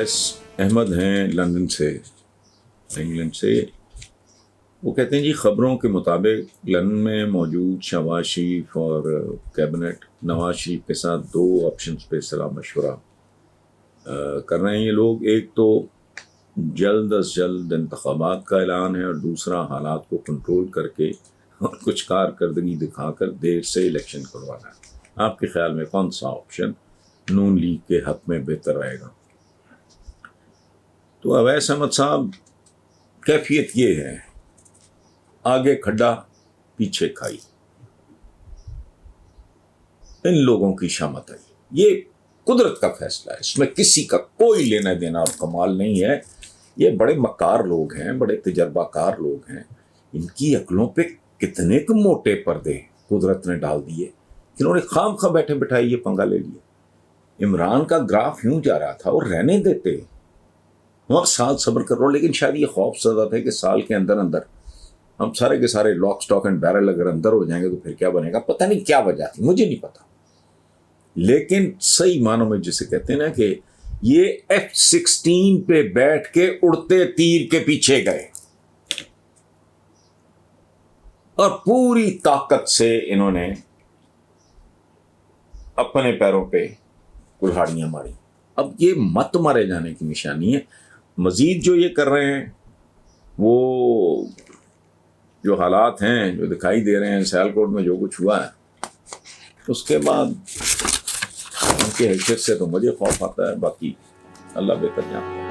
اویس احمد ہیں لندن سے، انگلینڈ سے. وہ کہتے ہیں جی خبروں کے مطابق لندن میں موجود شہباز شریف اور کیبنٹ نواز شریف کے ساتھ 2 آپشنز پہ صلاح مشورہ کر رہے ہیں یہ لوگ. ایک تو جلد از جلد انتخابات کا اعلان ہے، اور دوسرا حالات کو کنٹرول کر کے اور کچھ کارکردگی دکھا کر دیر سے الیکشن کروانا ہے. آپ کے خیال میں کون سا آپشن نون لیگ کے حق میں بہتر رہے گا؟ تو اویس احمد صاحب، کیفیت یہ ہے، آگے کھڈا پیچھے کھائی. ان لوگوں کی شامت آئی. یہ قدرت کا فیصلہ ہے، اس میں کسی کا کوئی لینا دینا اور کمال نہیں ہے. یہ بڑے مکار لوگ ہیں، بڑے تجربہ کار لوگ ہیں. ان کی عقلوں پہ کتنے کو موٹے پردے قدرت نے ڈال دیے کہ انہوں نے خام خواہ بیٹھے بٹھائی یہ پنگا لے لیا. عمران کا گراف یوں جا رہا تھا اور رہنے دیتے، وہاں سال صبر کر رہا. لیکن شاید یہ خوف زدہ تھا کہ سال کے اندر ہم سارے کے سارے لاک سٹاک اینڈ بیرل اگر اندر ہو جائیں گے تو پھر کیا بنے گا. پتہ نہیں کیا وجہ تھی، مجھے نہیں پتا. لیکن صحیح معنوں میں جسے کہتے ہیں نا کہ یہ F-16 پہ بیٹھ کے اڑتے تیر کے پیچھے گئے اور پوری طاقت سے انہوں نے اپنے پیروں پہ کلہاڑیاں ماری. اب یہ مت مارے جانے کی نشانی ہے. مزید جو یہ کر رہے ہیں، وہ جو حالات ہیں جو دکھائی دے رہے ہیں سیالکوٹ میں جو کچھ ہوا ہے، اس کے بعد ان کی حیثیت سے تو مجھے خوف آتا ہے. باقی اللہ بہتر جانتا ہے.